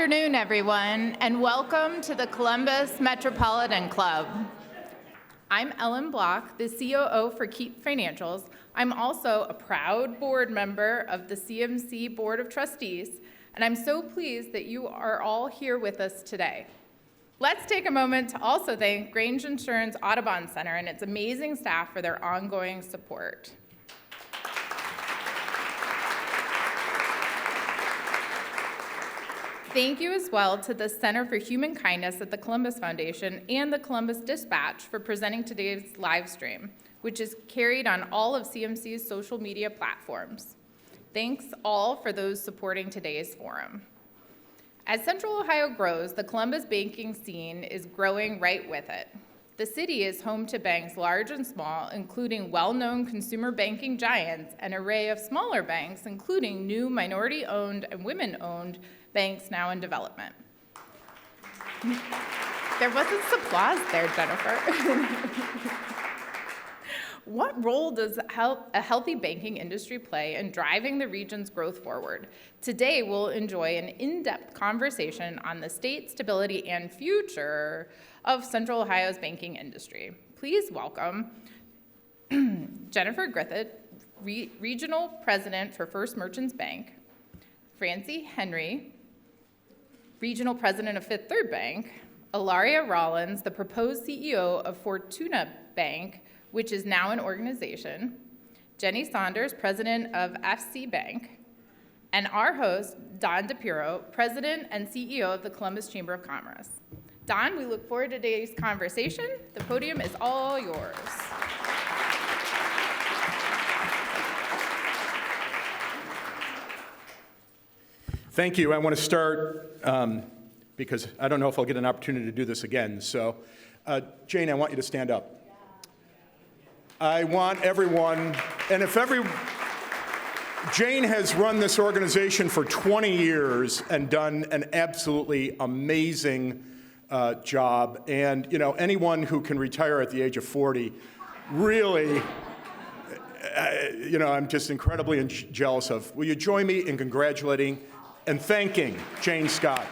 afternoon, everyone, and welcome to the Columbus Metropolitan Club. I'm Ellen Block, the COO for Keep Financials. I'm also a proud board member of the CMC Board of Trustees, and I'm so pleased that you are all here with us today. Let's take a moment to also thank Grange Insurance Audubon Center and its amazing staff for their ongoing support. Thank you as well to the Center for Human Kindness at the Columbus Foundation and the Columbus Dispatch for presenting today's live stream, which is carried on all of CMC's social media platforms. Thanks all for those supporting today's forum. As Central Ohio grows, the Columbus banking scene is growing right with it. The city is home to banks large and small, including well-known consumer banking giants, and an array of smaller banks, including new minority-owned and women-owned banks now in development. There wasn't applause there, Jennifer. What role does a healthy banking industry play in driving the region's growth forward? Today, we'll enjoy an in-depth conversation on the state, stability, and future of Central Ohio's banking industry. Please welcome Jennifer Griffith, Regional President for First Merchants Bank, Francie Henry, Regional President of Fifth Third Bank, Ilaria Rollins, the proposed CEO of Fortuna Bank, which is now an organization, Jenny Saunders, President of FC Bank, and our host, Don DePiro, President and CEO of the Columbus Chamber of Commerce. Don, we look forward to today's conversation. The podium is all yours. Thank you. I want to start because I don't know if I'll get an opportunity to do this again. So, Jane, I want you to stand up. I want everyone, and Jane has run this organization for 20 years and done an absolutely amazing job. And, you know, anyone who can retire at the age of 40, really, I'm just incredibly jealous of. Will you join me in congratulating and thanking Jane Scott?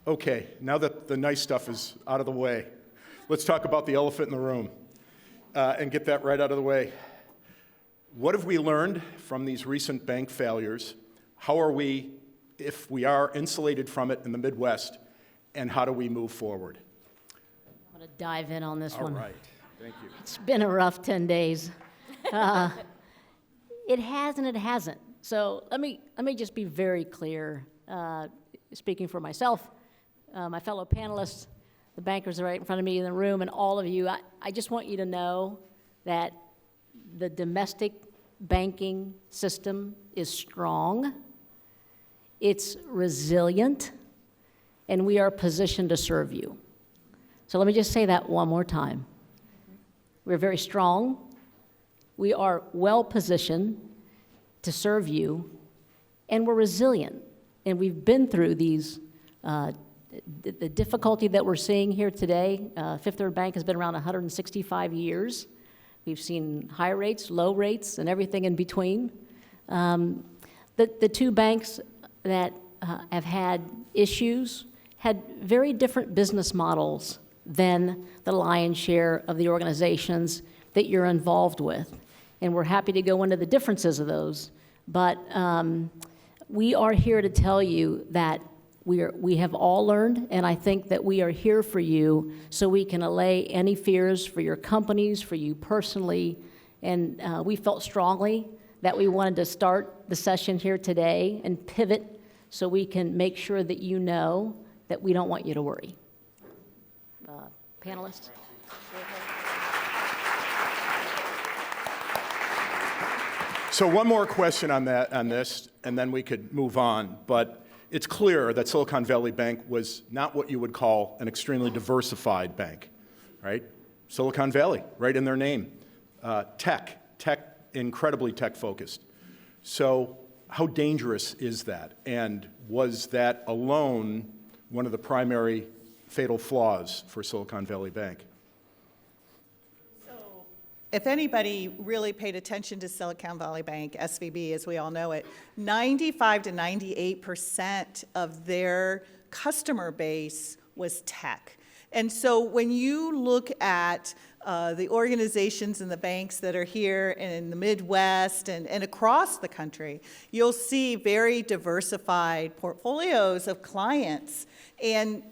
Okay, now that the nice stuff is out of the way, let's talk about the elephant in the room and get that right out of the way. What have we learned from these recent bank failures? How are we, if we are insulated from it in the Midwest, and how do we move forward? I'm going to dive in on this one. All right, thank you. It's been a rough 10 days. It has and it hasn't. So let me just be very clear, speaking for myself, my fellow panelists, the bankers are right in front of me in the room, and all of you, I just want you to know that the domestic banking system is strong, it's resilient, and we are positioned to serve you. So let me just say that one more time. We're very strong, we are well positioned to serve you, and we're resilient. And we've been through these the difficulty that we're seeing here today. Fifth Third Bank has been around 165 years. We've seen high rates, low rates, and everything in between. The two banks that have had issues had very different business models than the lion's share of the organizations that you're involved with. And we're happy to go into the differences of those. But we are here to tell you that we have all learned, and I think that we are here for you so we can allay any fears for your companies, for you personally. And we felt strongly that we wanted to start the session here today and pivot so we can make sure that you know that we don't want you to worry. Panelists? So one more question on this, and then we could move on. But it's clear that Silicon Valley Bank was not what you would call an extremely diversified bank, right? Silicon Valley, right in their name. Tech, incredibly tech-focused. So how dangerous is that? And was that alone one of the primary fatal flaws for Silicon Valley Bank? if anybody really paid attention to Silicon Valley Bank, SVB as we all know it, 95 to 98% of their customer base was tech. And so when you look at the organizations and the banks that are here in the Midwest and across the country, you'll see very diversified portfolios of clients. And,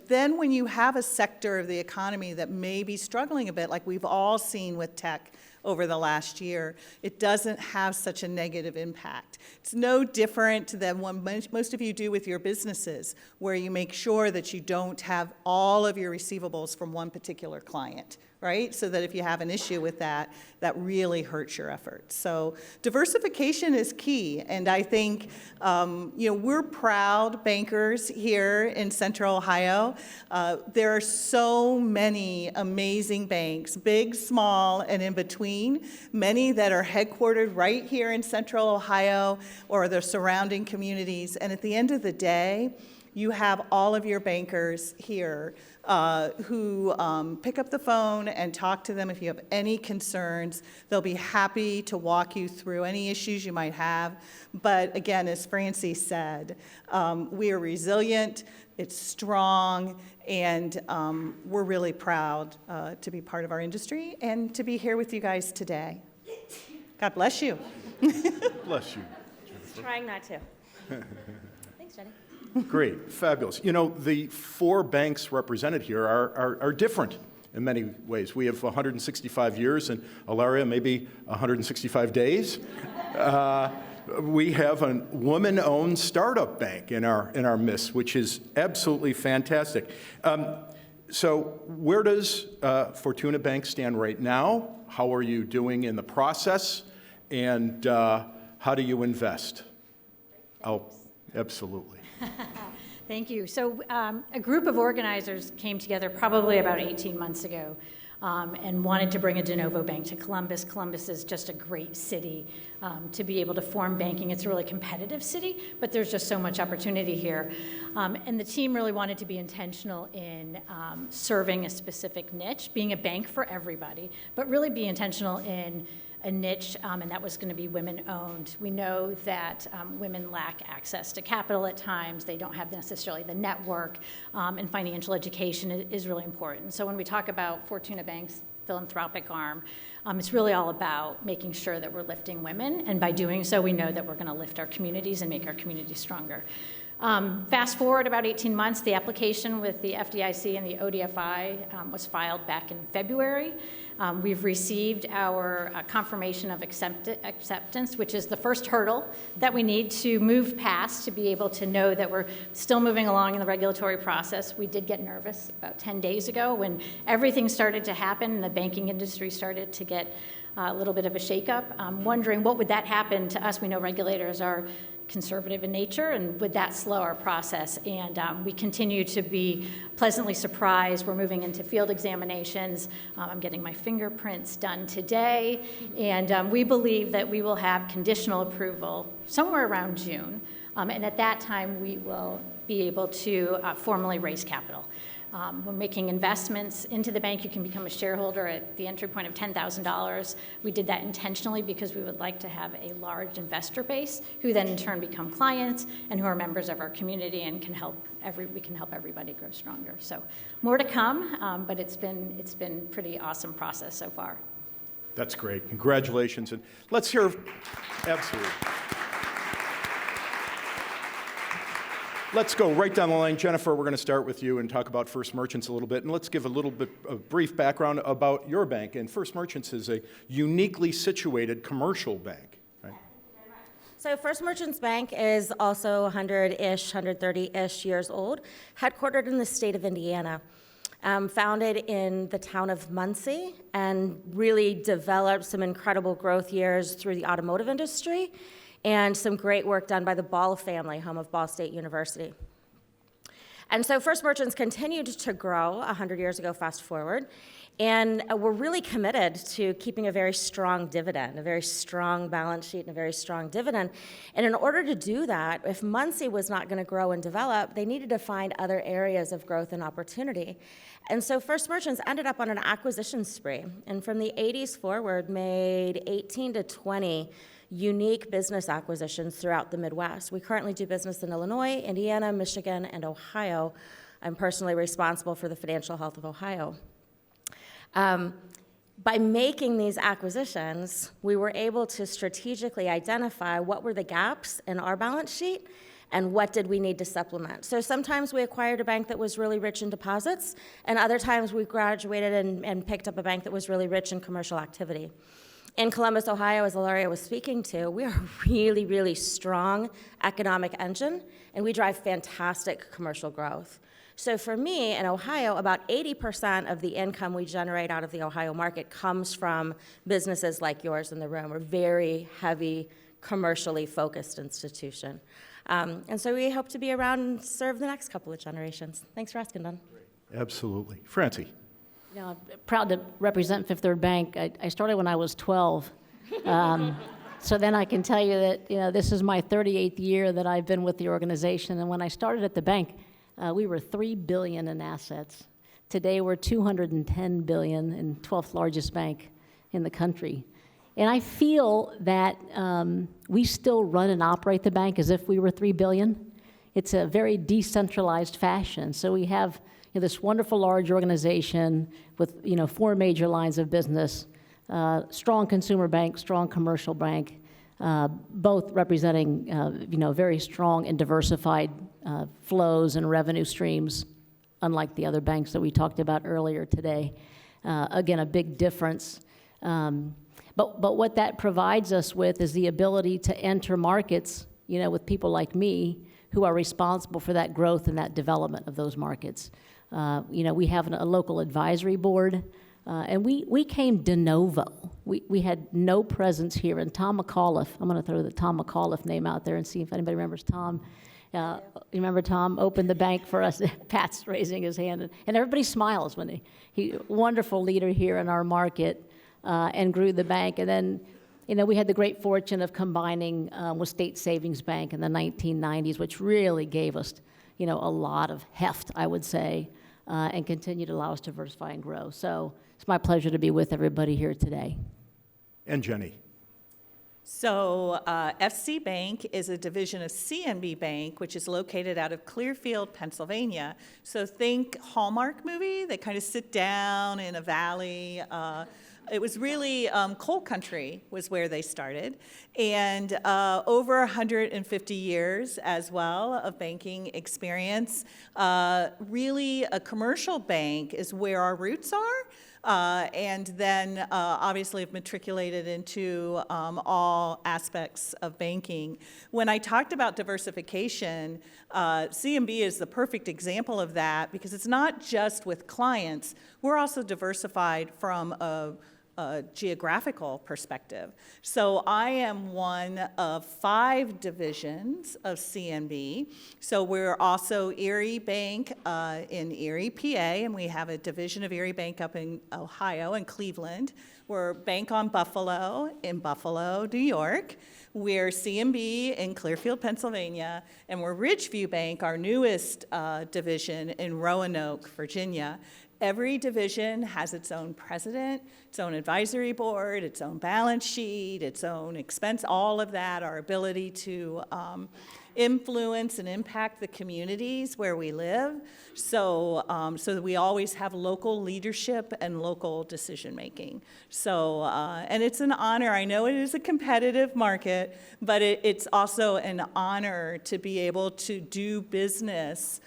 then when you have a sector of the economy that may be struggling a bit, like we've all seen with tech over the last year, it doesn't have such a negative impact. It's no different than what most of you do with your businesses, where you make sure that you don't have all of your receivables from one particular client, right? So that if you have an issue with that, that really hurts your efforts. So diversification is key, and I think, we're proud bankers here in Central Ohio. There are so many amazing banks, big, small, and in between, many that are headquartered right here in Central Ohio or the surrounding communities, and at the end of the day, you have all of your bankers here who pick up the phone and talk to them if you have any concerns. They'll be happy to walk you through any issues you might have. But again, as Francie said, we are resilient, it's strong, and we're really proud to be part of our industry and to be here with you guys today. God bless you. Bless you. Trying not to. Thanks, Jenny. Great, fabulous. The four banks represented here are different in many ways. We have 165 years, and Ilaria, maybe 165 days. We have a woman-owned startup bank in our midst, which is absolutely fantastic. So where does Fortuna Bank stand right now? How are you doing in the process? And how do you invest? Oh, absolutely. Thank you. So a group of organizers came together probably about 18 months ago and wanted to bring a de novo bank to Columbus. Columbus is just a great city to be able to form banking. It's a really competitive city, but there's just so much opportunity here. And the team really wanted to be intentional in serving a specific niche, being a bank for everybody, but really be intentional in a niche, and that was going to be women-owned. We know that women lack access to capital at times. They don't have necessarily the network, and financial education is really important. So when we talk about Fortuna Bank's philanthropic arm, it's really all about making sure that we're lifting women, and by doing so, we know that we're going to lift our communities and make our communities stronger. Fast forward about 18 months, the application with the FDIC and the ODFI was filed back in February. We've received our confirmation of acceptance, which is the first hurdle that we need to move past to be able to know that we're still moving along in the regulatory process. We did get nervous about 10 days ago when everything started to happen and the banking industry started to get a little bit of a shakeup, wondering what would that happen to us. We know regulators are conservative in nature, and would that slow our process? And we continue to be pleasantly surprised. We're moving into field examinations. I'm getting my fingerprints done today, and we believe that we will have conditional approval somewhere around June, and at that time we will be able to formally raise capital. We're making investments into the bank. You can become a shareholder at the entry point of $10,000. We did that intentionally because we would like to have a large investor base who then in turn become clients and who are members of our community and we can help everybody grow stronger. So more to come, but it's been pretty awesome process so far. That's great. Congratulations. And let's hear, absolutely. Let's go right down the line. Jennifer, we're going to start with you and talk about First Merchants a little bit. And let's give a little bit of brief background about your bank. And First Merchants is a uniquely situated commercial bank. Right? So First Merchants Bank is also 100-ish, 130-ish years old, headquartered in the state of Indiana. Founded in the town of Muncie and really developed some incredible growth years through the automotive industry and some great work done by the Ball family, home of Ball State University. And so First Merchants continued to grow 100 years ago, fast forward, and we're really committed to keeping a very strong dividend, a very strong balance sheet and a very strong dividend. And in order to do that, if Muncie was not going to grow and develop, they needed to find other areas of growth and opportunity. And so First Merchants ended up on an acquisition spree, and from the 80s forward made 18 to 20 unique business acquisitions throughout the Midwest. We currently do business in Illinois, Indiana, Michigan, and Ohio. I'm personally responsible for the financial health of Ohio. By making these acquisitions, we were able to strategically identify what were the gaps in our balance sheet and what did we need to supplement. So sometimes we acquired a bank that was really rich in deposits, and other times we graduated and picked up a bank that was really rich in commercial activity. In Columbus, Ohio, as Ilaria was speaking to, we are a really, really strong economic engine, and we drive fantastic commercial growth. So for me, in Ohio, about 80% of the income we generate out of the Ohio market comes from businesses like yours in the room. We're a very heavy, commercially focused institution. And so we hope to be around and serve the next couple of generations. Thanks for asking, Don. Absolutely. Francie. You know, I'm proud to represent Fifth Third Bank. I started when I was 12. So then I can tell you that, you know, this is my 38th year that I've been with the organization. And when I started at the bank, we were $3 billion in assets. Today we're $210 billion and 12th largest bank in the country. And I feel that we still run and operate the bank as if we were $3 billion. It's a very decentralized fashion. So we have this wonderful large organization with 4 major lines of business, strong consumer bank, strong commercial bank, both representing very strong and diversified flows and revenue streams, unlike the other banks that we talked about earlier today. Again, a big difference. But what that provides us with is the ability to enter markets, with people like me who are responsible for that growth and that development of those markets. We have a local advisory board, and we came de novo. We had no presence here, and Tom McAuliffe, I'm going to throw the Tom McAuliffe name out there and see if anybody remembers Tom. You remember Tom opened the bank for us? Pat's raising his hand, and everybody smiles when he wonderful leader here in our market, and grew the bank. And then, we had the great fortune of combining with State Savings Bank in the 1990s, which really gave us, a lot of heft, I would say, and continue to allow us to diversify and grow. So it's my pleasure to be with everybody here today. And Jenny. So FC Bank is a division of CNB Bank, which is located out of Clearfield, Pennsylvania. So think Hallmark movie. They kind of sit down in a valley. It was really coal country was where they started. And over 150 years as well of banking experience. Really a commercial bank is where our roots are. And then obviously have matriculated into all aspects of banking. When I talked about diversification, CMB is the perfect example of that because it's not just with clients. We're also diversified from a geographical perspective. So I am one of 5 divisions of CNB. So we're also Erie Bank in Erie, PA, and we have a division of Erie Bank up in Ohio and Cleveland. We're Bank on Buffalo in Buffalo, New York. We're CNB in Clearfield, Pennsylvania, and we're Ridgeview Bank, our newest division in Roanoke, Virginia. Every division has its own president, its own advisory board, its own balance sheet, its own expense, all of that, our ability to influence and impact the communities where we live. So that we always have local leadership and local decision making. So, and it's an honor. I know it is a competitive market, but it's also an honor to be able to do business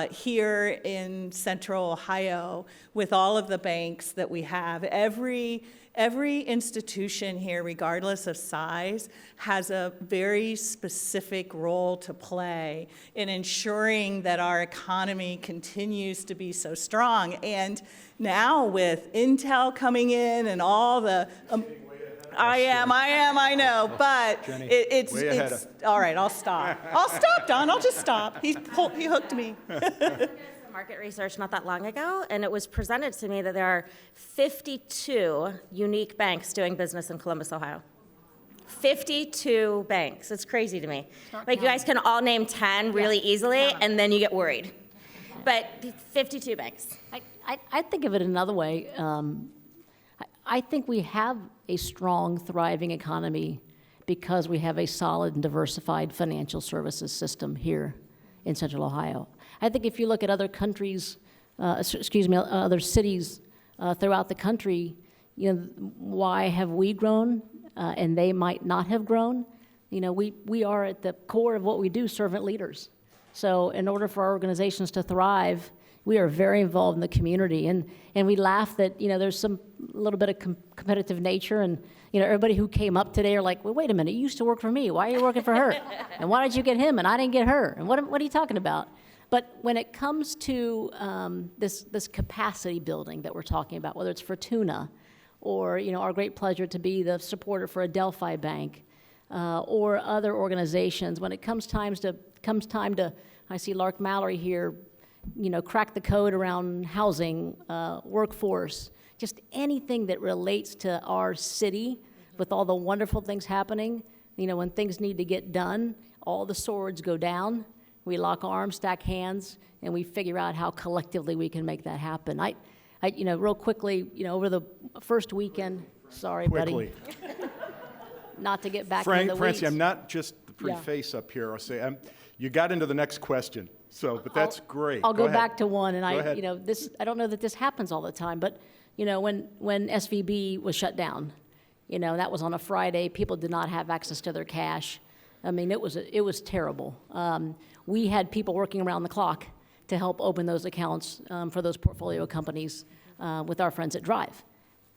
here in Central Ohio with all of the banks that we have. Every institution here, regardless of size, has a very specific role to play in ensuring that our economy continues to be so strong. And now with Intel coming in and all the I know, but Jenny, it's, way ahead it's, all right, I'll stop. I'll stop, Don, I'll just stop. He hooked me. Market research not that long ago, and it was presented to me that there are 52 unique banks doing business in Columbus, Ohio. 52 banks. It's crazy to me. Like, you guys can all name 10 really easily, and then you get worried. But 52 banks. I think of it another way. I think we have a strong, thriving economy because we have a solid and diversified financial services system here in Central Ohio. I think if you look at other countries, other cities throughout the country, why have we grown and they might not have grown? We are at the core of what we do, servant leaders. So in order for our organizations to thrive, we are very involved in the community. And we laugh that, there's some little bit of competitive nature. And, everybody who came up today are like, well, wait a minute, you used to work for me. Why are you working for her? And why did you get him and I didn't get her? And what are you talking about? But when it comes to this capacity building that we're talking about, whether it's Fortuna or, our great pleasure to be the supporter for Adelphi Bank or other organizations, when it comes time to, I see Lark Mallory here, crack the code around housing, workforce, just anything that relates to our city with all the wonderful things happening. When things need to get done, all the swords go down. We lock arms, stack hands, and we figure out how collectively we can make that happen. I real quickly, over the first weekend, sorry, Quickly. buddy, not to get back into the weeds. Francie, I'm not just the pretty Yeah. face up here. I'll say, you got into the next question, but that's great. I'll go ahead. back to one, and Go ahead. I don't know that this happens all the time, but when SVB was shut down, that was on a Friday. People did not have access to their cash. I mean, it was terrible. We had people working around the clock to help open those accounts for those portfolio companies with our friends at Drive.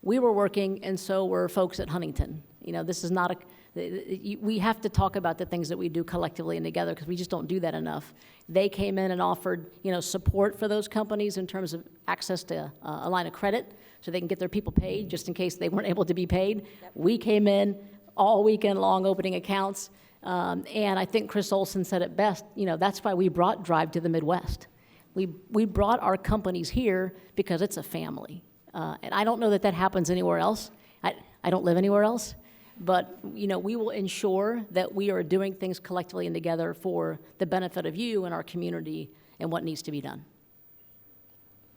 We were working, and so were folks at Huntington. This is not we have to talk about the things that we do collectively and together because we just don't do that enough. They came in and offered, support for those companies in terms of access to a line of credit so they can get their people paid just in case they weren't able to be paid. Yep. We came in all weekend long opening accounts. And I think Chris Olson said it best, that's why we brought Drive to the Midwest. We brought our companies here because it's a family. And I don't know that happens anywhere else. I don't live anywhere else. But, we will ensure that we are doing things collectively and together for the benefit of you and our community and what needs to be done.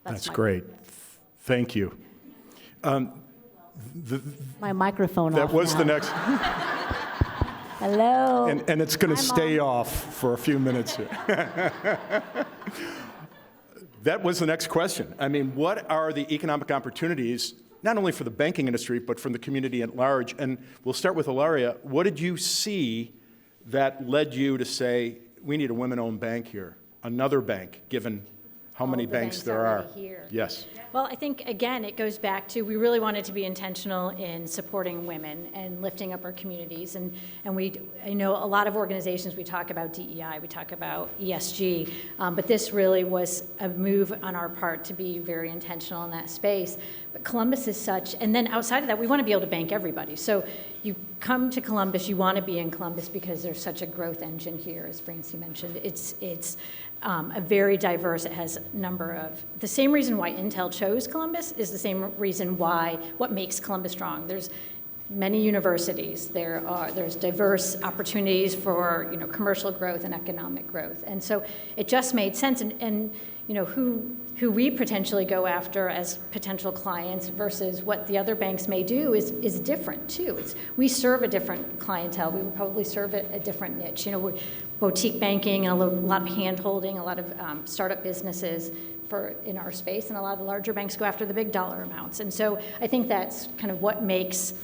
That's great. Thank you. My microphone off. That was now. the next. Hello. And it's going to stay off for a few minutes here. That was the next question. I mean, what are the economic opportunities, not only for the banking industry, but from the community at large? And we'll start with Ilaria. What did you see that led you to say, we need a women-owned bank here, another bank, given how many banks there are? Here. Yes. Well, I think, again, it goes back to we really wanted to be intentional in supporting women and lifting up our communities. And I know a lot of organizations, we talk about DEI, we talk about ESG, but this really was a move on our part to be very intentional in that space. But Columbus is such, and then outside of that, we want to be able to bank everybody. So you come to Columbus, you want to be in Columbus because there's such a growth engine here, as Francie mentioned. It's a very diverse, it has a number of, the same reason why Intel chose Columbus is the same reason why, what makes Columbus strong. There's many universities, there's diverse opportunities for, commercial growth and economic growth. And so it just made sense, and who we potentially go after as potential clients versus what the other banks may do is different too. We serve a different clientele. We would probably serve a different niche. Boutique banking and a lot of hand-holding, a lot of startup businesses in our space, and a lot of the larger banks go after the big dollar amounts. And so I think that's kind of what makes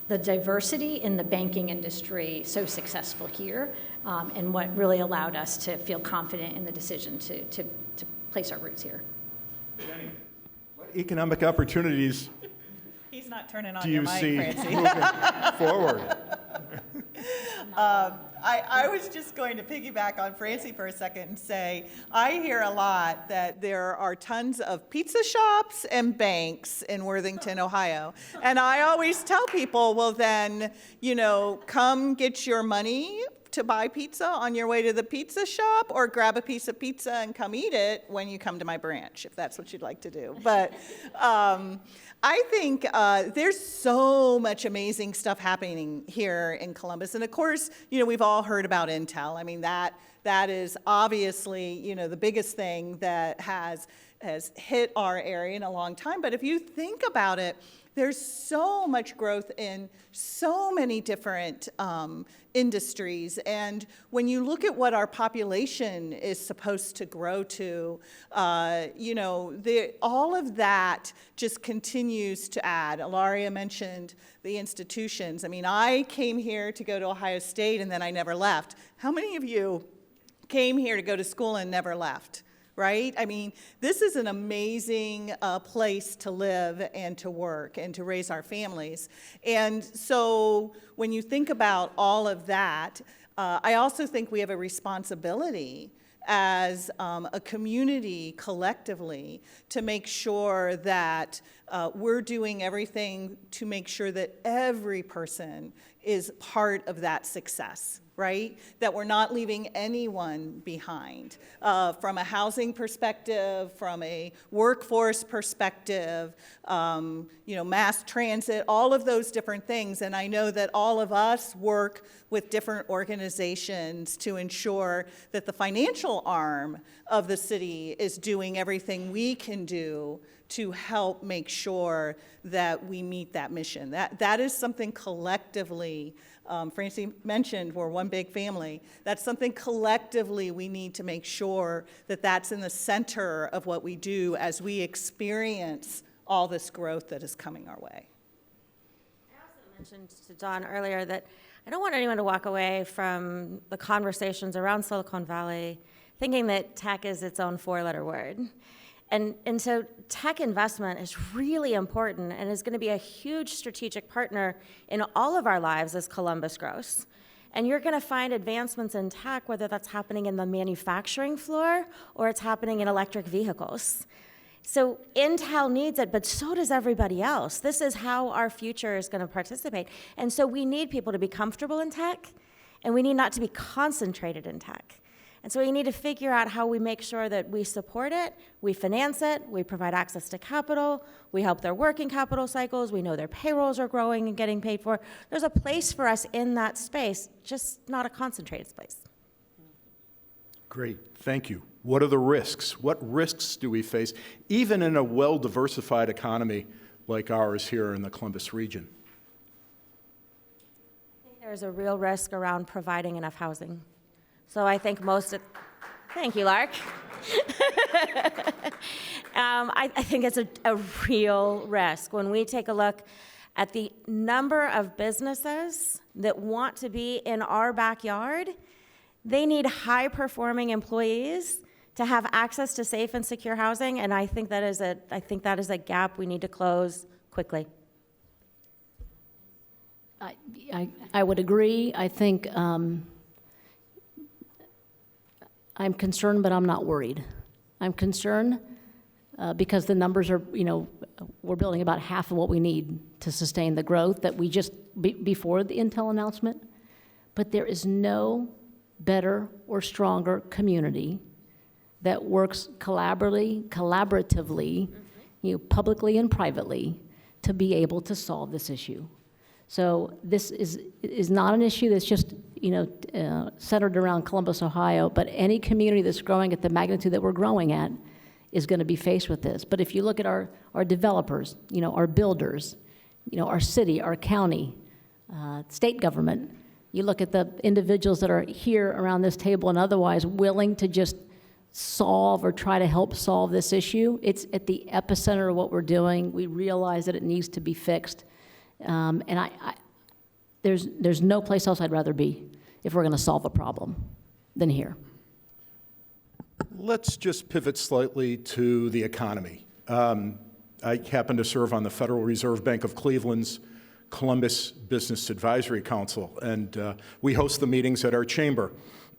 the diversity in the banking industry so successful here, and what really allowed us to feel confident in the decision to place our roots here. Jenny, what economic opportunities He's not turning on do your you mic, see Francie. moving forward? I was just going to piggyback on Francie for a second and say, I hear a lot that there are tons of pizza shops and banks in Worthington, Ohio. And I always tell people, well then, come get your money to buy pizza on your way to the pizza shop, or grab a piece of pizza and come eat it when you come to my branch, if that's what you'd like to do. But I think there's so much amazing stuff happening here in Columbus. And of course, we've all heard about Intel. I mean, that is obviously, the biggest thing that has hit our area in a long time. But if you think about it, there's so much growth in so many different industries. And when you look at what our population is supposed to grow to, all of that just continues to add. Ilaria mentioned the institutions. I mean, I came here to go to Ohio State and then I never left. How many of you came here to go to school and never left? Right? I mean, this is an amazing place to live and to work and to raise our families. And so when you think about all of that, I also think we have a responsibility as a community collectively to make sure that we're doing everything to make sure that every person is part of that success, right? That we're not leaving anyone behind from a housing perspective, from a workforce perspective, mass transit, all of those different things. And I know that all of us work with different organizations to ensure that the financial arm of the city is doing everything we can do to help make sure that we meet that mission. That is something collectively, Francie mentioned we're one big family. That's something collectively we need to make sure that that's in the center of what we do as we experience all this growth that is coming our way. I also mentioned to Dawn earlier that I don't want anyone to walk away from the conversations around Silicon Valley thinking that tech is its own four-letter word. And so tech investment is really important and is going to be a huge strategic partner in all of our lives as Columbus grows. And you're going to find advancements in tech, whether that's happening in the manufacturing floor or it's happening in electric vehicles. So Intel needs it, but so does everybody else. This is how our future is going to participate. And so we need people to be comfortable in tech, and we need not to be concentrated in tech. And so we need to figure out how we make sure that we support it, we finance it, we provide access to capital, we help their working capital cycles, we know their payrolls are growing and getting paid for. There's a place for us in that space, just not a concentrated space. Great, thank you. What are the risks? What risks do we face, even in a well-diversified economy like ours here in the Columbus region? I think there's a real risk around providing enough housing. So I think thank you, Lark. I think it's a real risk. When we take a look at the number of businesses that want to be in our backyard, they need high-performing employees to have access to safe and secure housing, and I think that is a gap we need to close quickly. I would agree. I think I'm concerned, but I'm not worried. I'm concerned because the numbers are, we're building about half of what we need to sustain the growth that we just, before the Intel announcement. But there is no better or stronger community that works collaboratively, publicly and privately, to be able to solve this issue. So this is not an issue that's just centered around Columbus, Ohio, but any community that's growing at the magnitude that we're growing at is going to be faced with this. But if you look at our developers, our builders, our city, our county, state government, you look at the individuals that are here around this table and otherwise willing to just solve or try to help solve this issue, it's at the epicenter of what we're doing. We realize that it needs to be fixed. And there's no place else I'd rather be if we're going to solve a problem than here. Let's just pivot slightly to the economy. I happen to serve on the Federal Reserve Bank of Cleveland's Columbus Business Advisory Council, and we host the meetings at our chamber.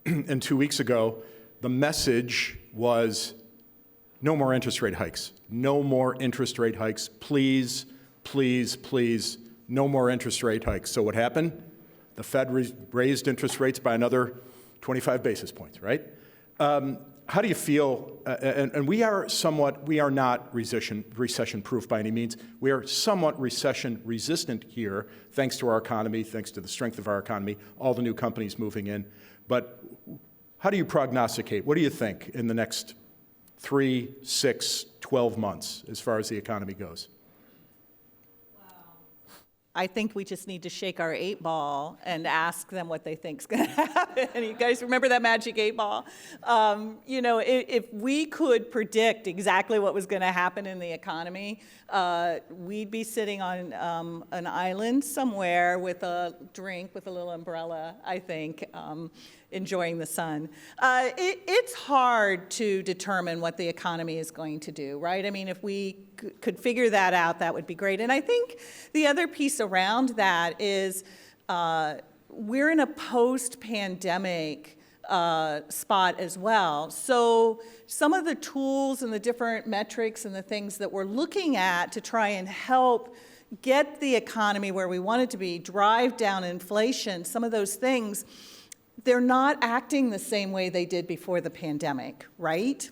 And 2 weeks ago, the message was no more interest rate hikes. No more interest rate hikes. Please, please, please, no more interest rate hikes. So what happened? The Fed raised interest rates by another 25 basis points, right? How do you feel? And we are not recession-proof by any means. We are somewhat recession-resistant here, thanks to our economy, thanks to the strength of our economy, all the new companies moving in. But how do you prognosticate? What do you think in the next 3, 6, 12 months as far as the economy goes? I think we just need to shake our 8-ball and ask them what they think's going to happen. You guys remember that magic 8-ball? If we could predict exactly what was going to happen in the economy, we'd be sitting on an island somewhere with a drink, with a little umbrella, I think, enjoying the sun. It's hard to determine what the economy is going to do, right? I mean, if we could figure that out, that would be great. And I think the other piece around that is we're in a post-pandemic spot as well. So some of the tools and the different metrics and the things that we're looking at to try and help get the economy where we want it to be, drive down inflation, some of those things, they're not acting the same way they did before the pandemic, right?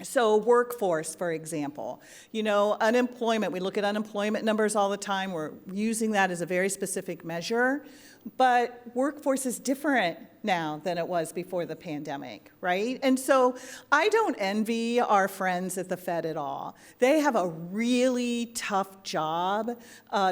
So workforce, for example, unemployment, we look at unemployment numbers all the time. We're using that as a very specific measure, but workforce is different now than it was before the pandemic, right? And so I don't envy our friends at the Fed at all. They have a really tough job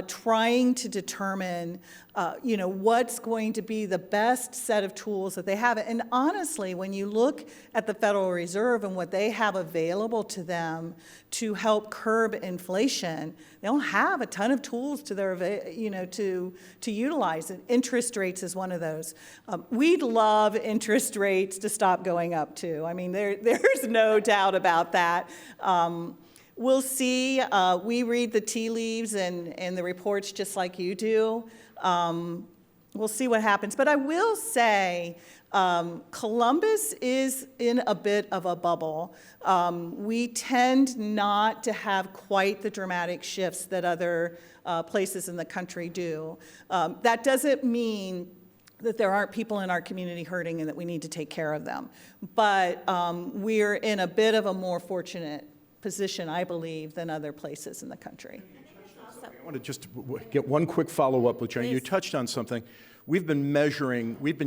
trying to determine what's going to be the best set of tools that they have. And honestly, when you look at the Federal Reserve and what they have available to them to help curb inflation, they don't have a ton of tools to their, to utilize. And interest rates is one of those. We'd love interest rates to stop going up too. I mean, there's no doubt about that. We'll see. We read the tea leaves and the reports just like you do. We'll see what happens. But I will say Columbus is in a bit of a bubble. We tend not to have quite the dramatic shifts that other places in the country do. That doesn't mean that there aren't people in our community hurting and that we need to take care of them. But we're in a bit of a more fortunate position, I believe, than other places in the country. I want to just get one quick follow-up with Jenny. You touched on something. We've been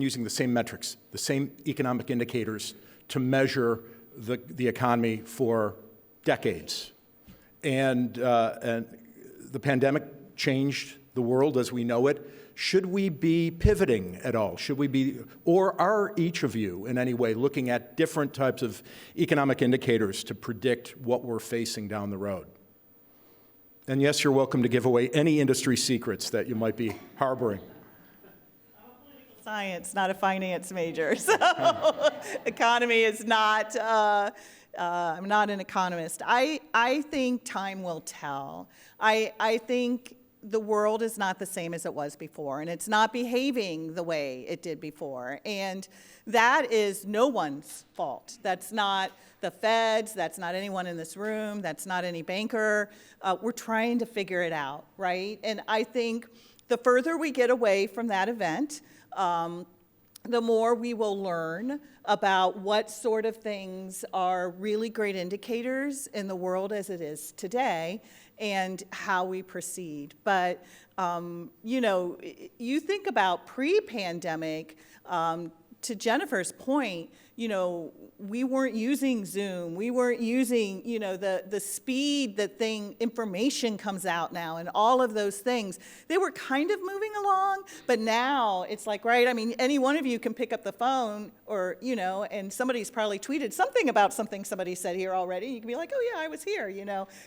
using the same metrics, the same economic indicators to measure the economy for decades. And the pandemic changed the world as we know it. Should we be pivoting at all? Or are each of you in any way looking at different types of economic indicators to predict what we're facing down the road? And yes, you're welcome to give away any industry secrets that you might be harboring. I'm a political science, not a finance major, so economy is not, I'm not an economist. I think time will tell. I think the world is not the same as it was before, and it's not behaving the way it did before. And that is no one's fault. That's not the Fed's, that's not anyone in this room, that's not any banker. We're trying to figure it out, right? And I think the further we get away from that event, the more we will learn about what sort of things are really great indicators in the world as it is today and how we proceed. But, you think about pre-pandemic, to Jennifer's point, we weren't using Zoom. We weren't using, the speed that information comes out now and all of those things. They were kind of moving along, but now it's like, right, I mean, any one of you can pick up the phone or, and somebody's probably tweeted something about something somebody said here already. You can be like, oh yeah, I was here,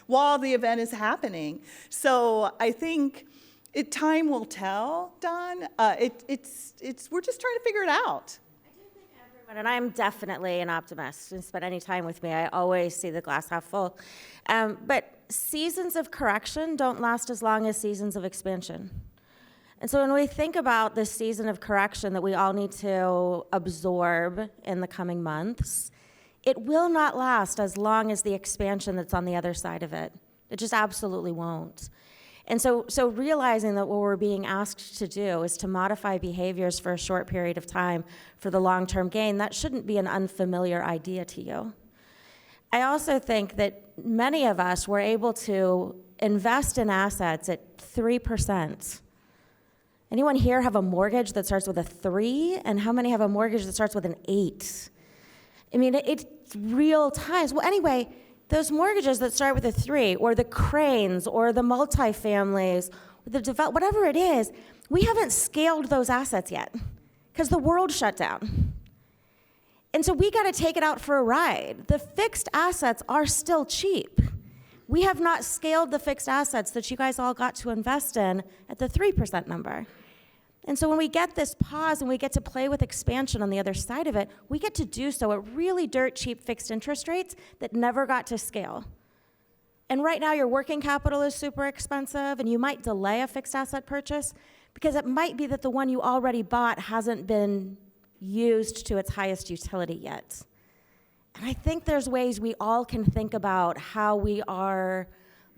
while the event is happening. So I think time will tell, Don. We're just trying to figure it out. And I'm definitely an optimist. You spend any time with me, I always see the glass half full. But seasons of correction don't last as long as seasons of expansion. And so when we think about this season of correction that we all need to absorb in the coming months, it will not last as long as the expansion that's on the other side of it. It just absolutely won't. And so realizing that what we're being asked to do is to modify behaviors for a short period of time for the long-term gain, that shouldn't be an unfamiliar idea to you. I also think that many of us were able to invest in assets at 3%. Anyone here have a mortgage that starts with a 3? And how many have a mortgage that starts with an 8? I mean, it's real times. Well, anyway, those mortgages that start with a 3, or the cranes, or the multifamilies, whatever it is, we haven't scaled those assets yet because the world shut down. And so we got to take it out for a ride. The fixed assets are still cheap. We have not scaled the fixed assets that you guys all got to invest in at the 3% number. And so when we get this pause and we get to play with expansion on the other side of it, we get to do so at really dirt cheap fixed interest rates that never got to scale. And right now your working capital is super expensive, and you might delay a fixed asset purchase because it might be that the one you already bought hasn't been used to its highest utility yet. And I think there's ways we all can think about how we are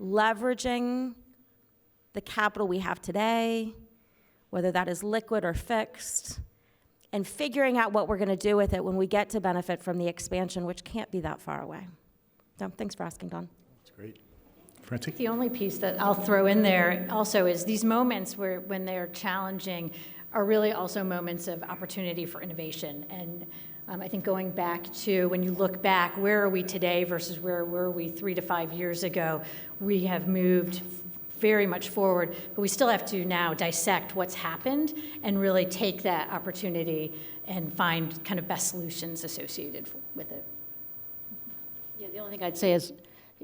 leveraging the capital we have today, whether that is liquid or fixed, and figuring out what we're going to do with it when we get to benefit from the expansion, which can't be that far away. So thanks for asking, Don. That's great. Francie? The only piece that I'll throw in there also is these moments when they're challenging are really also moments of opportunity for innovation. And I think going back to when you look back, where are we today versus where were we 3 to 5 years ago? We have moved very much forward, but we still have to now dissect what's happened and really take that opportunity and find kind of best solutions associated with it. Yeah, the only thing I'd say is,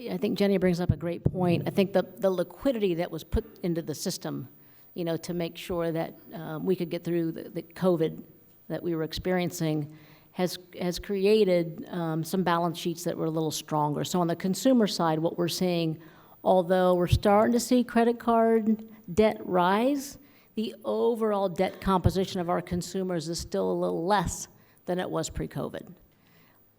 I think Jenny brings up a great point. I think the liquidity that was put into the system, to make sure that we could get through the COVID that we were experiencing has created some balance sheets that were a little stronger. So on the consumer side, what we're seeing, although we're starting to see credit card debt rise, the overall debt composition of our consumers is still a little less than it was pre-COVID.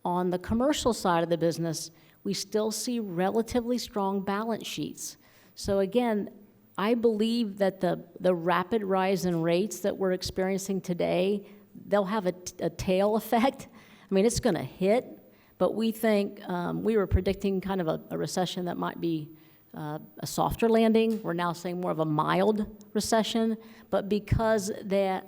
On the commercial side of the business, we still see relatively strong balance sheets. So again, I believe that the rapid rise in rates that we're experiencing today, they'll have a tail effect. I mean, it's going to hit, but we think we were predicting kind of a recession that might be a softer landing. We're now saying more of a mild recession, but because the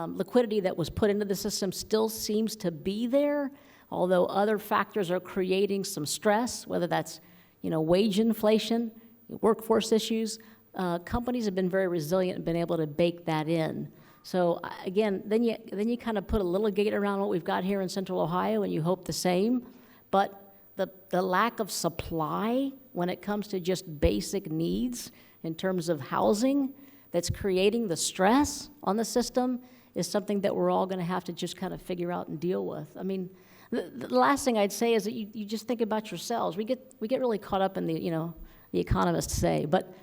liquidity that was put into the system still seems to be there, although other factors are creating some stress, whether that's wage inflation, workforce issues, companies have been very resilient and been able to bake that in. So again, then you kind of put a little gate around what we've got here in Central Ohio, and you hope the same. But the lack of supply when it comes to just basic needs in terms of housing that's creating the stress on the system is something that we're all going to have to just kind of figure out and deal with. I mean, the last thing I'd say is that you just think about yourselves. We get really caught up in the economists say, but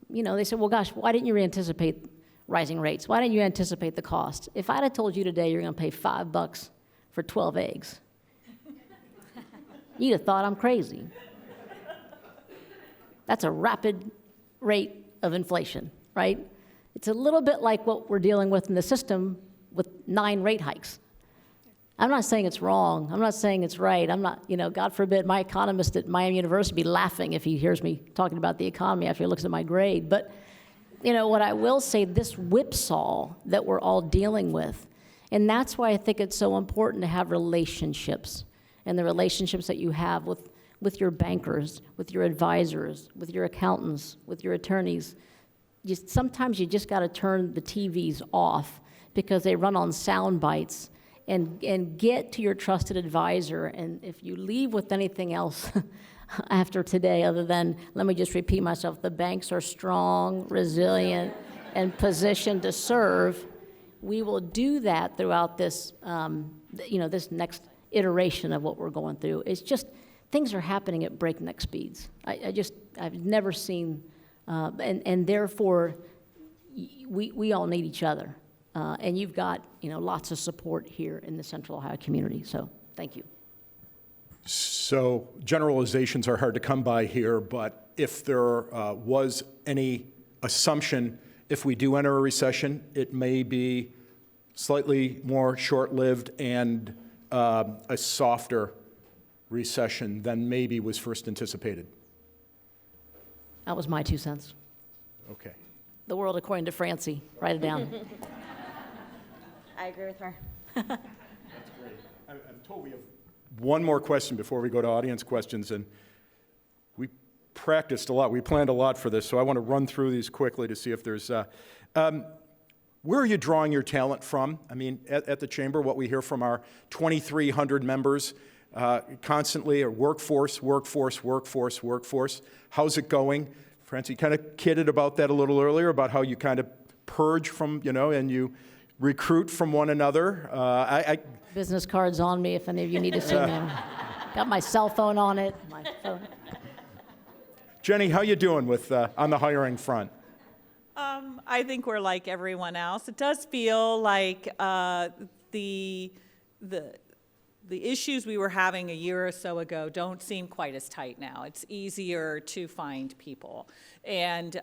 they said, well, gosh, why didn't you anticipate rising rates? Why didn't you anticipate the cost? If I'd have told you today you're going to pay $5 for 12 eggs, you'd have thought I'm crazy. That's a rapid rate of inflation, right? It's a little bit like what we're dealing with in the system with 9 rate hikes. I'm not saying it's wrong. I'm not saying it's right. I'm not, God forbid, my economist at Miami University be laughing if he hears me talking about the economy after he looks at my grade. But, what I will say, this whipsaw that we're all dealing with, and that's why I think it's so important to have relationships, and the relationships that you have with your bankers, with your advisors, with your accountants, with your attorneys. Sometimes you just got to turn the TVs off because they run on sound bites. And get to your trusted advisor. And if you leave with anything else after today, other than, let me just repeat myself, the banks are strong, resilient, and positioned to serve, we will do that throughout this, this next iteration of what we're going through. It's just, things are happening at breakneck speeds. I've never seen, and therefore, we all need each other. And you've got, lots of support here in the Central Ohio community, so thank you. So generalizations are hard to come by here, but if there was any assumption, if we do enter a recession, it may be slightly more short-lived and a softer recession than maybe was first anticipated. That was my 2 cents. Okay. The world according to Francie. Write it down. I agree with her. I'm told we have one more question before we go to audience questions, and we practiced a lot. We planned a lot for this, so I want to run through these quickly to see if there's... where are you drawing your talent from? I mean, at the Chamber, what we hear from our 2,300 members constantly are workforce. How's it going? Francie kind of kidded about that a little earlier, about how you kind of purge from, and you recruit from one another. Business cards on me if any of you need to see them. Got my cell phone on it, my phone. Jenny, how you doing with on the hiring front? I think we're like everyone else. It does feel like the issues we were having a year or so ago don't seem quite as tight now. It's easier to find people. And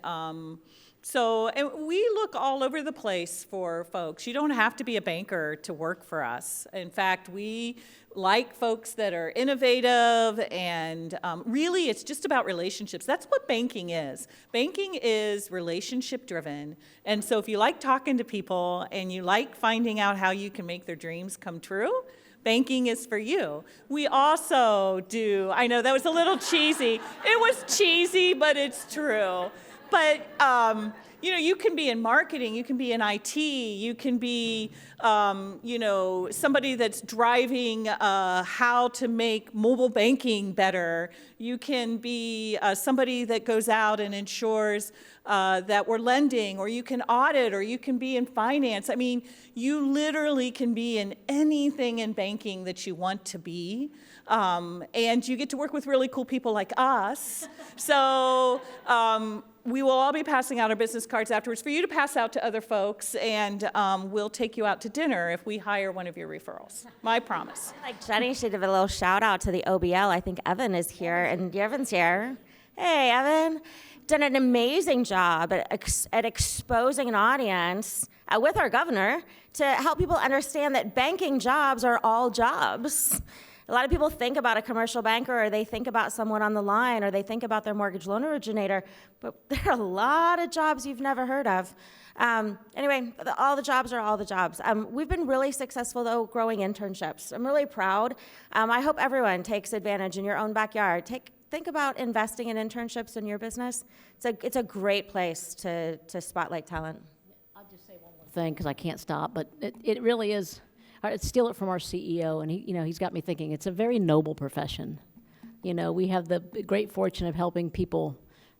we look all over the place for folks. You don't have to be a banker to work for us. In fact, we like folks that are innovative, and really it's just about relationships. That's what banking is. Banking is relationship driven. And so if you like talking to people and you like finding out how you can make their dreams come true, banking is for you. We also do, I know that was a little cheesy. It was cheesy, but it's true. But, you can be in marketing, you can be in IT, you can be, somebody that's driving how to make mobile banking better. You can be somebody that goes out and ensures that we're lending, or you can audit, or you can be in finance. I mean, you literally can be in anything in banking that you want to be. And you get to work with really cool people like us. So we will all be passing out our business cards afterwards for you to pass out to other folks, and we'll take you out to dinner if we hire one of your referrals. My promise. Like Jenny should give a little shout out to the OBL. I think Evan is here, and Evan's here. Hey, Evan. Done an amazing job at exposing an audience with our governor to help people understand that banking jobs are all jobs. A lot of people think about a commercial banker, or they think about someone on the line, or they think about their mortgage loan originator, but there are a lot of jobs you've never heard of. Anyway, all the jobs are all the jobs. We've been really successful, though, growing internships. I'm really proud. I hope everyone takes advantage in your own backyard. Think about investing in internships in your business. It's a great place to spotlight talent. I'll just say one more thing, because I can't stop, but it really is. I'd steal it from our CEO, and he's got me thinking. It's a very noble profession. We have the great fortune of helping people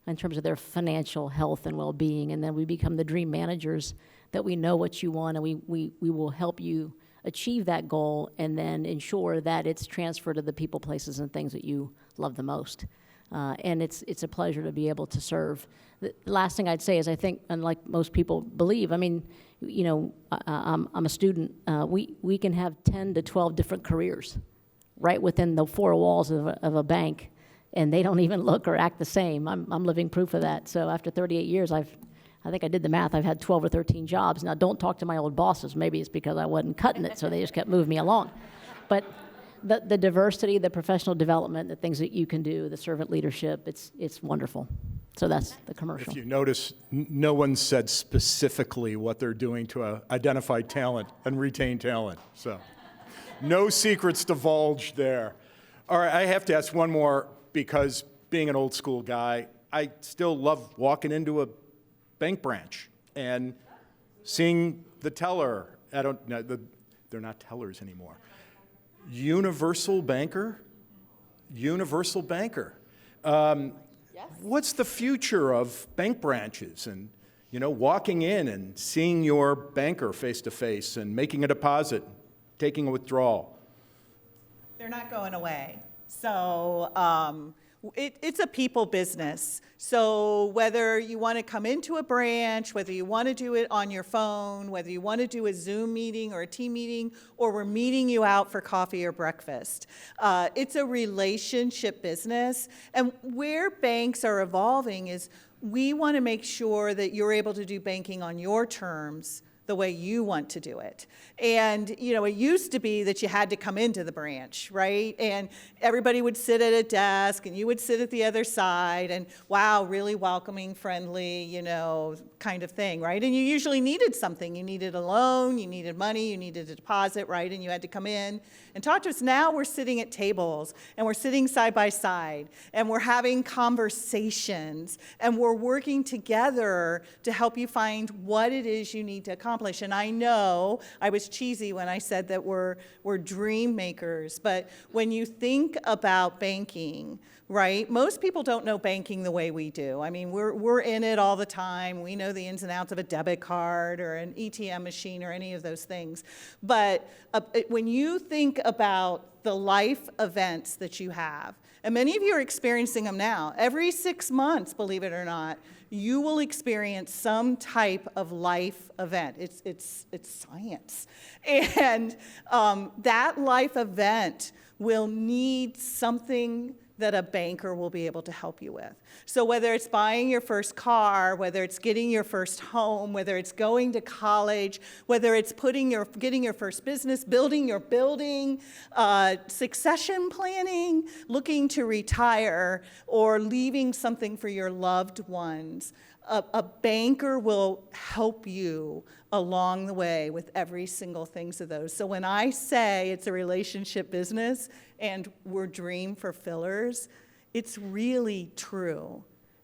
in terms of their financial health and well-being, and then we become the dream managers that we know what you want, and we will help you achieve that goal, and then ensure that it's transferred to the people, places, and things that you love the most. And it's a pleasure to be able to serve. The last thing I'd say is, I think, unlike most people believe, I'm a student. We can have 10 to 12 different careers right within the four walls of a bank, and they don't even look or act the same. I'm living proof of that. So after 38 years, I think I did the math. I've had 12 or 13 jobs. Now, don't talk to my old bosses. Maybe it's because I wasn't cutting it, so they just kept moving me along. But the diversity, the professional development, the things that you can do, the servant leadership, it's wonderful. So that's the commercial. If you notice, no one said specifically what they're doing to identify talent and retain talent. So no secrets divulged there. All right, I have to ask one more, because being an old school guy, I still love walking into a bank branch and seeing the teller. I don't know, they're not tellers anymore. Universal banker? Universal banker. Yes. What's the future of bank branches and, walking in and seeing your banker face to face and making a deposit, taking a withdrawal? They're not going away. So It's a people business. So whether you want to come into a branch, whether you want to do it on your phone, whether you want to do a Zoom meeting or a team meeting, or we're meeting you out for coffee or breakfast, it's a relationship business. And where banks are evolving is we want to make sure that you're able to do banking on your terms, the way you want to do it. And, it used to be that you had to come into the branch, right? And everybody would sit at a desk and you would sit at the other side and, wow, really welcoming, friendly, kind of thing, right? And you usually needed something. You needed a loan, you needed money, you needed a deposit, right? And you had to come in and talk to us. Now we're sitting at tables and we're sitting side by side and we're having conversations and we're working together to help you find what it is you need to accomplish. And I know I was cheesy when I said that we're dream makers, but when you think about banking, right, most people don't know banking the way we do. I mean, we're in it all the time. We know the ins and outs of a debit card or an ATM machine or any of those things. But when you think about the life events that you have, and many of you are experiencing them now, every 6 months, believe it or not, you will experience some type of life event. It's science. And that life event will need something that a banker will be able to help you with. So whether it's buying your first car, whether it's getting your first home, whether it's going to college, whether it's getting your first business, building your building, succession planning, looking to retire, or leaving something for your loved ones, a banker will help you along the way with every single thing of those. So when I say it's a relationship business and we're dream fulfillers, it's really true.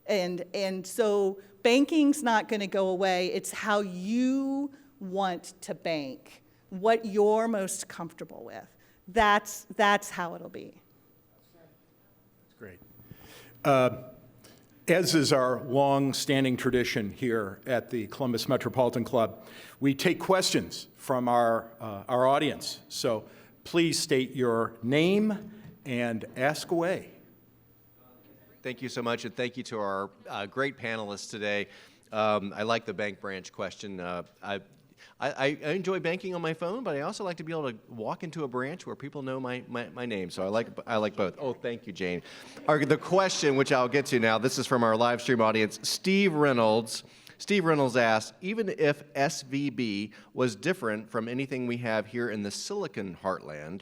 And so banking's not going to go away. It's how you want to bank, what you're most comfortable with. That's how it'll be. That's great. As is our long-standing tradition here at the Columbus Metropolitan Club, we take questions from our audience. So please state your name and ask away. Thank you so much, and thank you to our great panelists today. I like the bank branch question. I enjoy banking on my phone, but I also like to be able to walk into a branch where people know my name. So I like both. Oh, thank you, Jane. The question, which I'll get to now, this is from our live stream audience, Steve Reynolds. Steve Reynolds asked, even if SVB was different from anything we have here in the Silicon Heartland,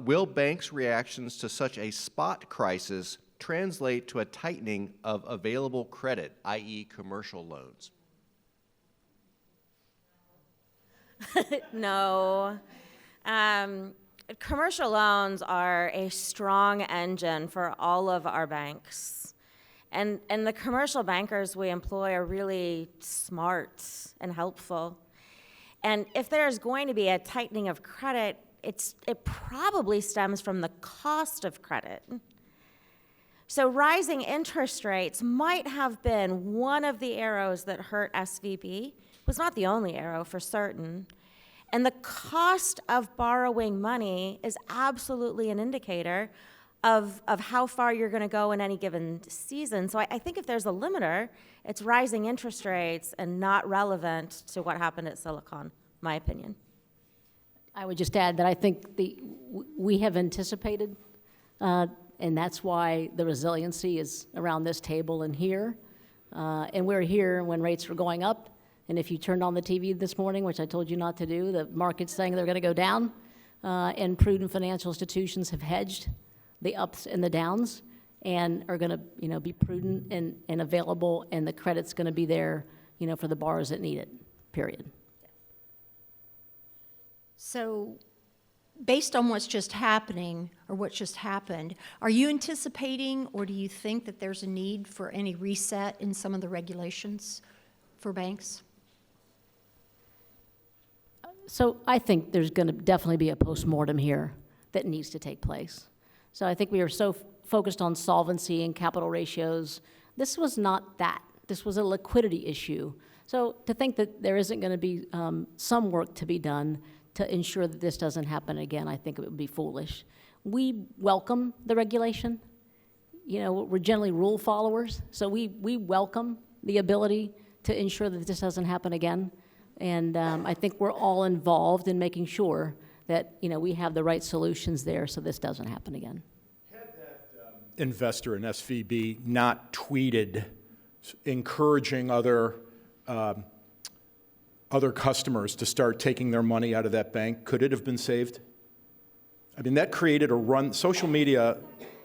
will banks' reactions to such a spot crisis translate to a tightening of available credit, i.e. commercial loans? No. Commercial loans are a strong engine for all of our banks. And the commercial bankers we employ are really smart and helpful. And if there's going to be a tightening of credit, it probably stems from the cost of credit. So rising interest rates might have been one of the arrows that hurt SVB. Was not the only arrow for certain. And the cost of borrowing money is absolutely an indicator of how far you're going to go in any given season. So I think if there's a limiter, it's rising interest rates and not relevant to what happened at Silicon, my opinion. I would just add that I think we have anticipated, and that's why the resiliency is around this table and here. And we're here when rates were going up. And if you turned on the TV this morning, which I told you not to do, the market's saying they're going to go down, and prudent financial institutions have hedged the ups and the downs and are going to be prudent and available, and the credit's going to be there for the borrowers that need it, period. So based on what's just happening or what's just happened, are you anticipating or do you think that there's a need for any reset in some of the regulations for banks? So I think there's going to definitely be a postmortem here that needs to take place. So I think we are so focused on solvency and capital ratios. This was not that. This was a liquidity issue. So to think that there isn't going to be some work to be done to ensure that this doesn't happen again, I think it would be foolish. We welcome the regulation. you know, we're generally rule followers, so we welcome the ability to ensure that this doesn't happen again. And I think we're all involved in making sure that, you know, we have the right solutions there so this doesn't happen again. Investor in SVB not tweeted encouraging other customers to start taking their money out of that bank, could it have been saved? I mean, that created a run, social media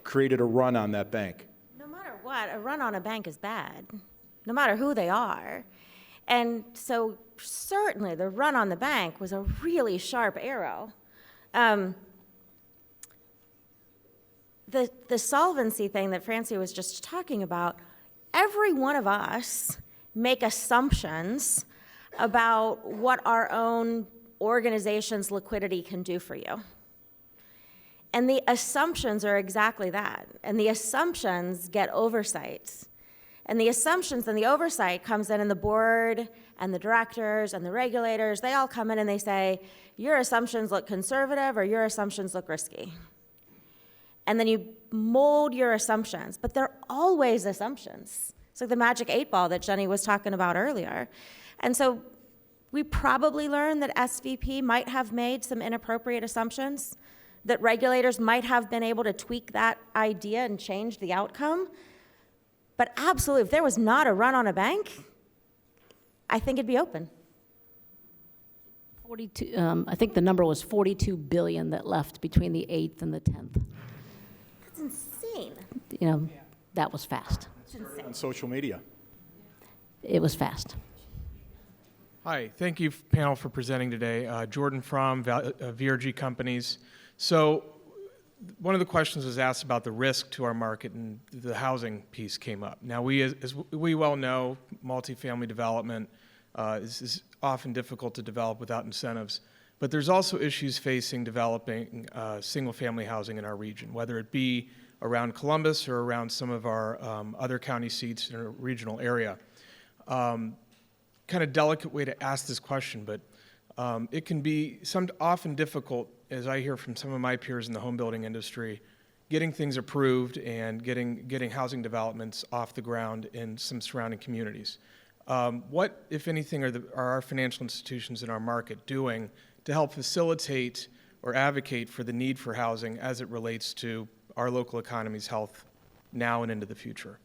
created a run on that bank. No matter what, a run on a bank is bad, no matter who they are. And so certainly the run on the bank was a really sharp arrow. The solvency thing that Francie was just talking about, every one of us make assumptions about what our own organization's liquidity can do for you. And the assumptions are exactly that. And the assumptions get oversights. And the assumptions and the oversight comes in, and the board and the directors and the regulators, they all come in and they say, your assumptions look conservative or your assumptions look risky. And then you mold your assumptions, but they're always assumptions. It's like the magic 8 ball that Jenny was talking about earlier. And so we probably learned that SVP might have made some inappropriate assumptions, that regulators might have been able to tweak that idea and change the outcome. But absolutely, if there was not a run on a bank, I think it'd be open. 42, I think the number was 42 billion that left between the 8th and the 10th. That's insane. You know, that was fast. On social media. It was fast. Hi, thank you panel for presenting today. Jordan from VRG Companies. So one of the questions was asked about the risk to our market, and the housing piece came up. Now, as we well know, multifamily development is often difficult to develop without incentives, but there's also issues facing developing single-family housing in our region, whether it be around Columbus or around some of our other county seats in a regional area. Kind of delicate way to ask this question, but it can be often difficult, as I hear from some of my peers in the home building industry, getting things approved and getting housing developments off the ground in some surrounding communities. What, if anything, are our financial institutions in our market doing to help facilitate or advocate for the need for housing as it relates to our local economy's health now and into the future?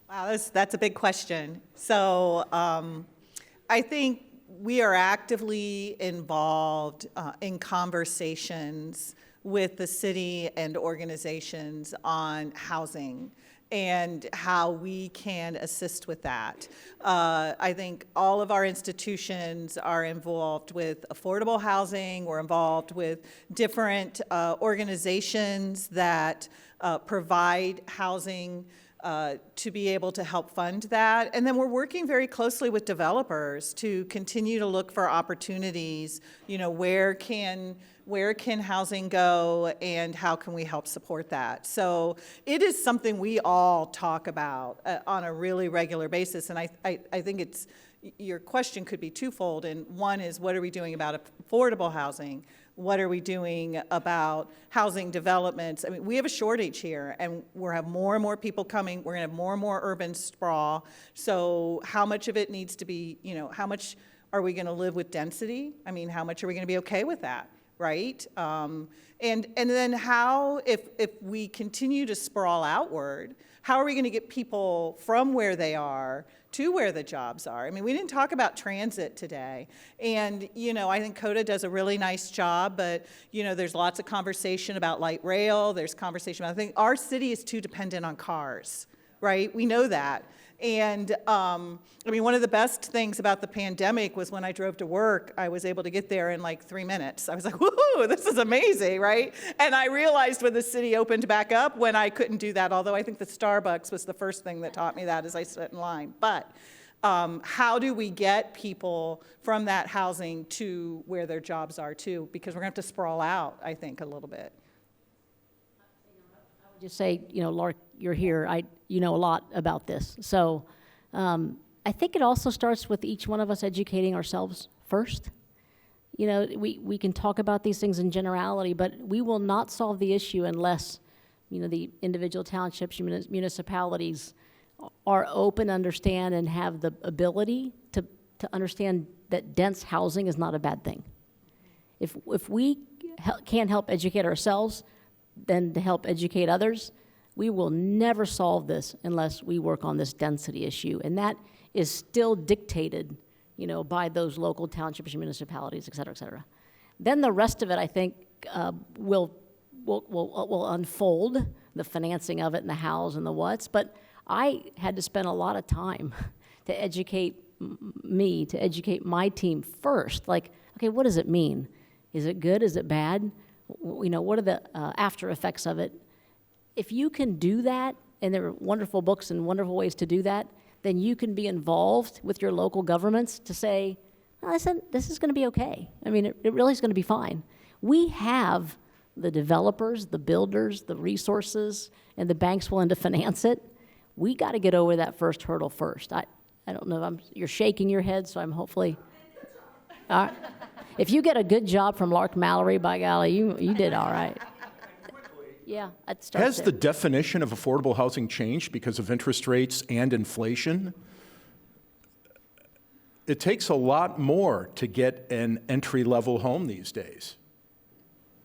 Wow, that's a big question. So I think we are actively involved in conversations with the city and organizations on housing and how we can assist with that. I think all of our institutions are involved with affordable housing. We're involved with different organizations that provide housing to be able to help fund that. And then we're working very closely with developers to continue to look for opportunities, you know, where can housing go and how can we help support that? So it is something we all talk about on a really regular basis. And I think your question could be twofold. And one is, what are we doing about affordable housing? What are we doing about housing developments? I mean, we have a shortage here, and we'll have more and more people coming. We're going to have more and more urban sprawl. So how much of it needs to be, you know, how much are we going to live with density? I mean, how much are we going to be okay with that, right? And then how, if we continue to sprawl outward, how are we going to get people from where they are to where the jobs are? I mean, we didn't talk about transit today. And, you know, I think CODA does a really nice job, but, you know, there's lots of conversation about light rail. There's conversation about, I think our city is too dependent on cars, right? We know that. And, I mean, one of the best things about the pandemic was when I drove to work, I was able to get there in like 3 minutes. I was like, woohoo, this is amazing, right? And I realized when the city opened back up when I couldn't do that, although I think the Starbucks was the first thing that taught me that as I stood in line. But how do we get people from that housing to where their jobs are too? Because we're going to have to sprawl out, I think, a little bit. Just say, you know, Laura, you're here. You know a lot about this. So I think it also starts with each one of us educating ourselves first. You know, we can talk about these things in generality, but we will not solve the issue unless the individual townships, municipalities are open, understand, and have the ability to understand that dense housing is not a bad thing. If we can't help educate ourselves, then to help educate others, we will never solve this unless we work on this density issue. And that is still dictated, by those local townships and municipalities, et cetera, et cetera. Then the rest of it, I think, will unfold, the financing of it and the hows and the whats. But I had to spend a lot of time to educate to educate my team first. Like, okay, what does it mean? Is it good? Is it bad? What are the after effects of it? If you can do that, and there are wonderful books and wonderful ways to do that, then you can be involved with your local governments to say, this is going to be okay. I mean, it really is going to be fine. We have the developers, the builders, the resources, and the banks willing to finance it. We got to get over that first hurdle first. I don't know, you're shaking your head, so I'm hopefully, all right. If you get a good job from Lark Mallory, by golly, you did all right. Yeah, I'd start Has there. the definition of affordable housing changed because of interest rates and inflation? It takes a lot more to get an entry-level home these days.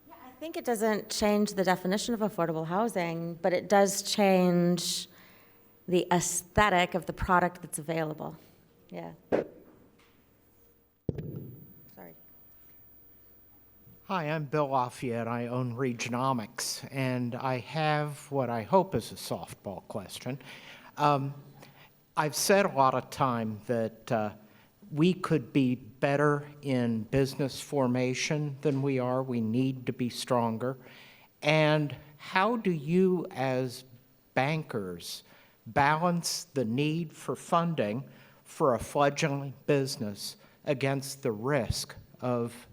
Yeah, I think it doesn't change the definition of affordable housing, but it does change the aesthetic of the product that's available. Yeah. Sorry. Hi, I'm Bill Lafayette. I own Regionomics, and I have what I hope is a softball question. I've said a lot of time that we could be better in business formation than we are. We need to be stronger. And how do you, as bankers, balance the need for funding for a fledgling business against the risk of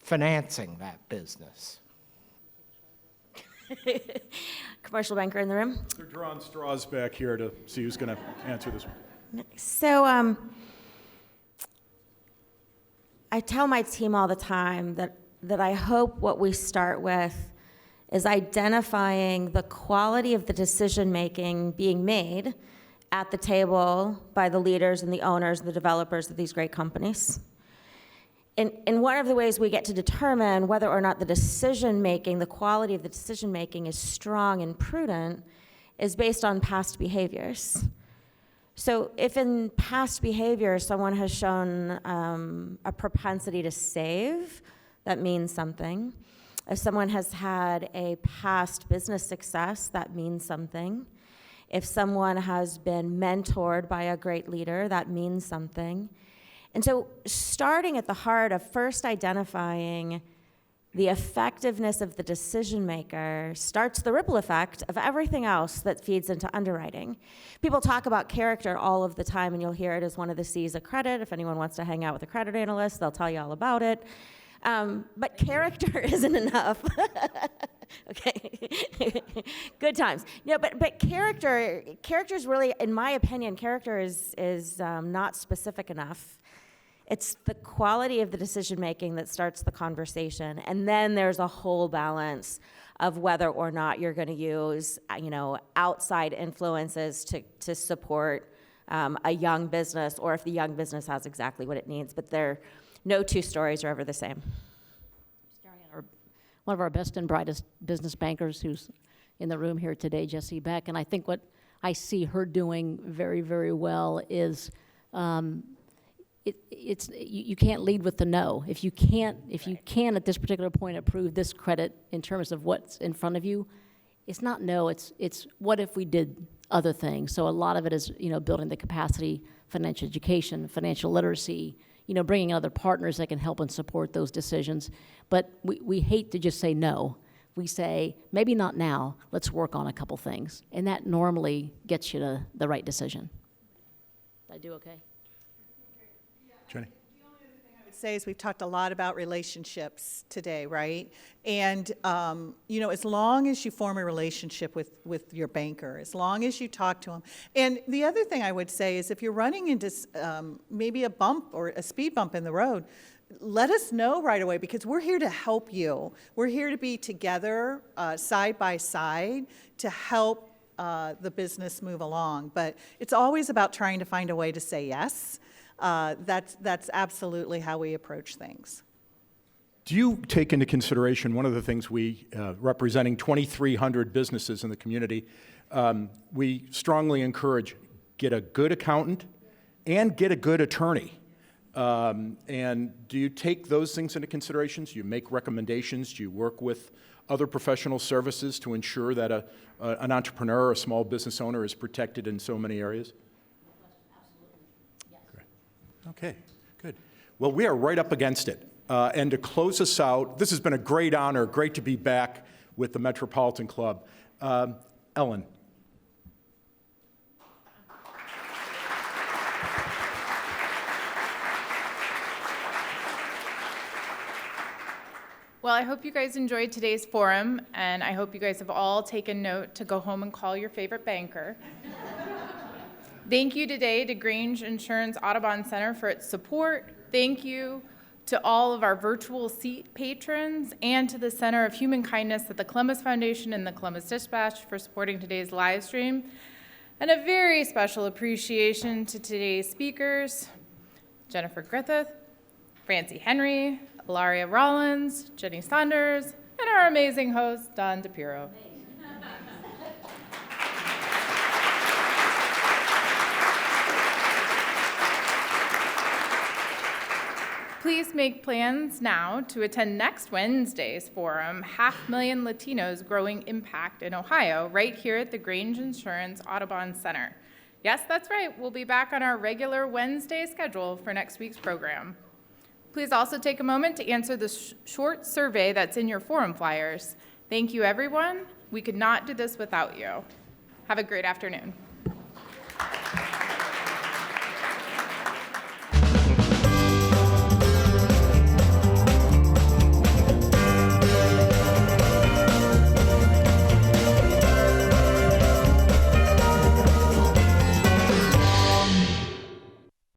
financing that business? Commercial banker in the room. They're drawing straws back here to see who's going to answer this one. So I tell my team all the time that I hope what we start with is identifying the quality of the decision-making being made at the table by the leaders and the owners and the developers of these great companies. And one of the ways we get to determine whether or not the decision-making, the quality of the decision-making is strong and prudent is based on past behaviors. So if in past behavior someone has shown a propensity to save, that means something. If someone has had a past business success, that means something. If someone has been mentored by a great leader, that means something. And so starting at the heart of first identifying the effectiveness of the decision maker starts the ripple effect of everything else that feeds into underwriting. People talk about character all of the time, and you'll hear it as one of the C's of credit. If anyone wants to hang out with a credit analyst, they'll tell you all about it. But character isn't enough. Okay, good times. No, but character is really, in my opinion, character is not specific enough. It's the quality of the decision-making that starts the conversation, and then there's a whole balance of whether or not you're going to use, outside influences to support a young business, or if the young business has exactly what it needs. But no two stories are ever the same. Staring at one of our best and brightest business bankers who's in the room here today, Jessie Beck, and I think what I see her doing very, very well is you can't lead with the no. If you can at this particular point approve this credit in terms of what's in front of you, it's not no, it's what if we did other things. So a lot of it is building the capacity, financial education, financial literacy, bringing other partners that can help and support those decisions. But we hate to just say no. We say, maybe not now, let's work on a couple things. And that normally gets you to the right decision. Did I do okay? Jenny? Say is we've talked a lot about relationships today, right? And as long as you form a relationship with your banker, as long as you talk to them. And the other thing I would say is if you're running into maybe a bump or a speed bump in the road, let us know right away, because we're here to help you. We're here to be together, side by side, to help the business move along. But it's always about trying to find a way to say yes. That's absolutely how we approach things. Do you take into consideration one of the things we, representing 2,300 businesses in the community, we strongly encourage get a good accountant and get a good attorney. And do you take those things into consideration? Do you make recommendations? Do you work with other professional services to ensure that an entrepreneur or a small business owner is protected in so many areas? Absolutely, yes. Okay, good. Well, we are right up against it. And to close us out, this has been a great honor, great to be back with the Metropolitan Club. Ellen. Well, I hope you guys enjoyed today's forum, and I hope you guys have all taken note to go home and call your favorite banker. Thank you today to Grange Insurance Audubon Center for its support. Thank you to all of our virtual seat patrons and to the Center of Human Kindness at the Columbus Foundation and the Columbus Dispatch for supporting today's live stream. And a very special appreciation to today's speakers, Jennifer Griffith, Francie Henry, Ilaria Rollins, Jenny Saunders, and our amazing host, Don DePiro. Please make plans now to attend next Wednesday's forum, 500,000 Latinos Growing Impact in Ohio, right here at the Grange Insurance Audubon Center. Yes, that's right, we'll be back on our regular Wednesday schedule for next week's program. Please also take a moment to answer the short survey that's in your forum flyers. Thank you, everyone. We could not do this without you. Have a great afternoon.